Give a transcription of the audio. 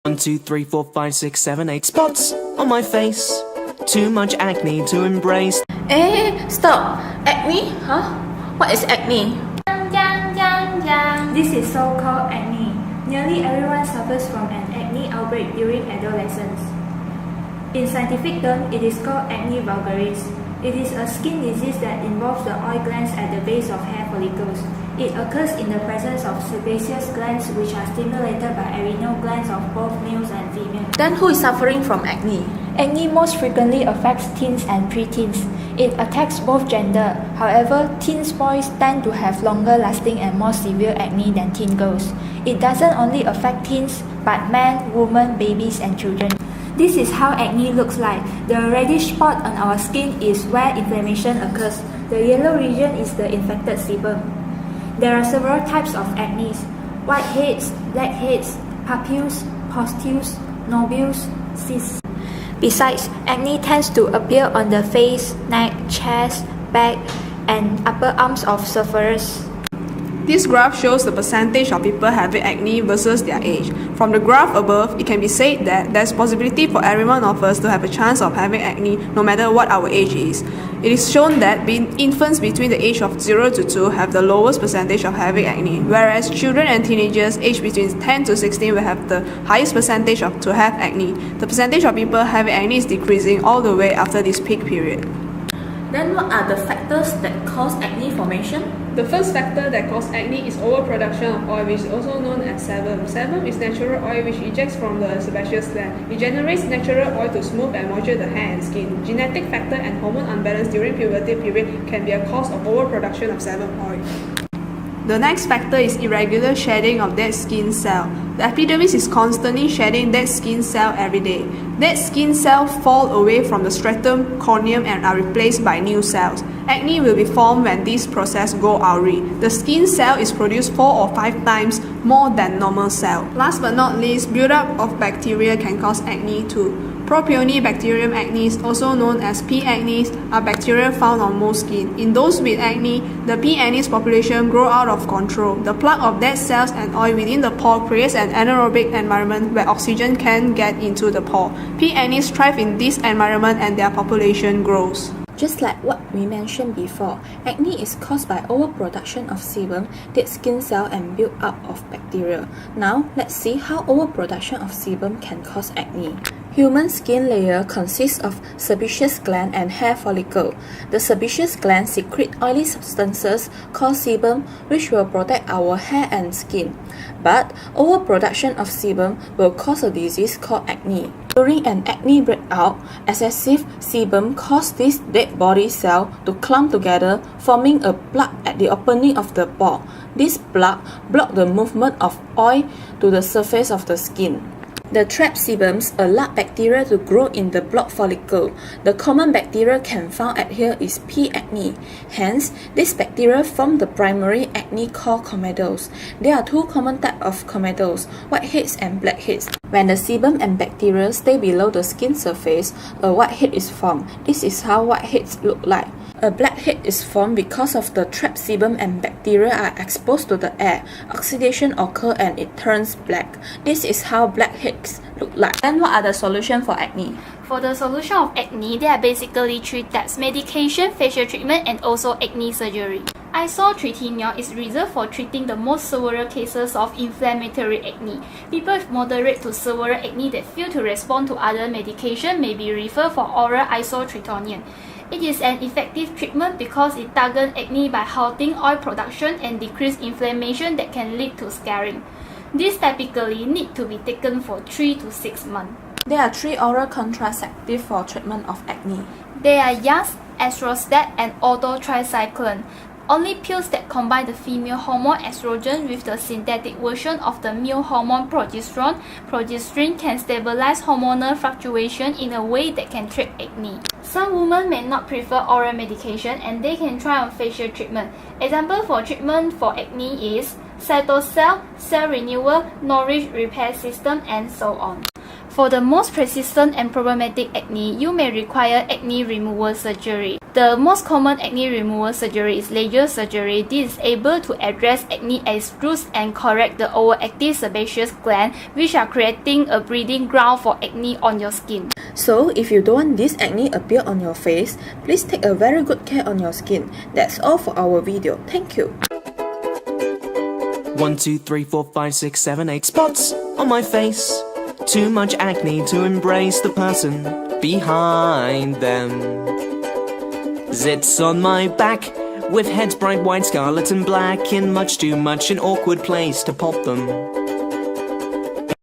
1, 2, 3, 4, 5, 6, 7, 8 spots on my face. Too much acne to embrace. Stop! Acne? Huh? What is acne? This is so-called acne. Nearly everyone suffers from an acne outbreak during adolescence. In scientific terms, it is called acne vulgaris. It is a skin disease that involves the oil glands at the base of hair follicles. It occurs in the presence of sebaceous glands which are stimulated by adrenal glands of both males and females. Then who is suffering from acne? Acne most frequently affects teens and preteens. It attacks both gender. However, teen boys tend to have longer lasting and more severe acne than teen girls. It doesn't only affect teens, but men, women, babies, and children. This is how acne looks like. The reddish spot on our skin is where inflammation occurs. The yellow region is the infected sebum. There are several types of acne: whiteheads, blackheads, papules, pustules, nodules, cysts. Besides, acne tends to appear on the face, neck, chest, back, and upper arms of sufferers. This graph shows the percentage of people having acne versus their age. From the graph above, it can be said that there's possibility for every one of us to have a chance of having acne no matter what our age is. It is shown that infants between the age of 0 to 2 have the lowest percentage of having acne, whereas children and teenagers aged between 10 to 16 will have the highest percentage to have acne. The percentage of people having acne is decreasing all the way after this peak period. Then what are the factors that cause acne formation? The first factor that causes acne is overproduction of oil, which is also known as sebum. Sebum is natural oil which ejects from the sebaceous gland. It generates natural oil to smooth and moisture the hair and skin. Genetic factor and hormone imbalance during puberty period can be a cause of overproduction of sebum oil. The next factor is irregular shedding of dead skin cell. The epidermis is constantly shedding dead skin cell every day. Dead skin cells fall away from the stratum corneum and are replaced by new cells. Acne will be formed when this process goes awry. The skin cell is produced 4 or 5 times more than normal cell. Last but not least, buildup of bacteria can cause acne too. Propionibacterium acnes, also known as P. acnes, are bacteria found on most skin. In those with acne, the P. acnes population grow out of control. The plug of dead cells and oil within the pore creates an anaerobic environment where oxygen can get into the pore. P. acnes thrive in this environment and their population grows. Just like what we mentioned before, acne is caused by overproduction of sebum, dead skin cell, and build-up of bacteria. Now, let's see how overproduction of sebum can cause acne. Human skin layer consists of sebaceous gland and hair follicle. The sebaceous gland secrete oily substances called sebum, which will protect our hair and skin. But overproduction of sebum will cause a disease called acne. During an acne breakout, excessive sebum causes this dead body cell to clump together, forming a plug at the opening of the pore. This plug blocks the movement of oil to the surface of the skin. The trapped sebums allow bacteria to grow in the blocked follicle. The common bacteria can found at here is P. acne. Hence, this bacteria form the primary acne called comedones. There are two common types of comedones, whiteheads and blackheads. When the sebum and bacteria stay below the skin surface, a whitehead is formed. This is how whiteheads look like. A blackhead is formed because of the trapped sebum and bacteria are exposed to the air. Oxidation occurs and it turns black. This is how blackheads look like. Then what are the solutions for acne? For the solution of acne, there are basically 3 types: medication, facial treatment, and also acne surgery. Isotretinoin is reserved for treating the most severe cases of inflammatory acne. People with moderate to severe acne that fail to respond to other medication may be referred for oral isotretinoin. It is an effective treatment because it targets acne by halting oil production and decrease inflammation that can lead to scarring. These typically need to be taken for 3 to 6 months. There are 3 oral contraceptives for treatment of acne. They are Yas, Astrostat, and Orthotricycline. Only pills that combine the female hormone estrogen with the synthetic version of the male hormone progesterone. Progesterone can stabilize hormonal fluctuation in a way that can treat acne. Some women may not prefer oral medication and they can try on facial treatment. Example for treatment for acne is Cytocell, cell renewal, Nourish repair system, and so on. For the most persistent and problematic acne, you may require acne removal surgery. The most common acne removal surgery is laser surgery. This is able to address acne at its roots and correct the overactive sebaceous gland, which are creating a breeding ground for acne on your skin. So, if you don't want this acne appear on your face, please take a very good care on your skin. That's all for our video. Thank you. 1, 2, 3, 4, 5, 6, 7, 8 spots on my face. Too much acne to embrace the person behind them. Zits on my back, with heads bright white, scarlet and black, in much too much an awkward place to pop them.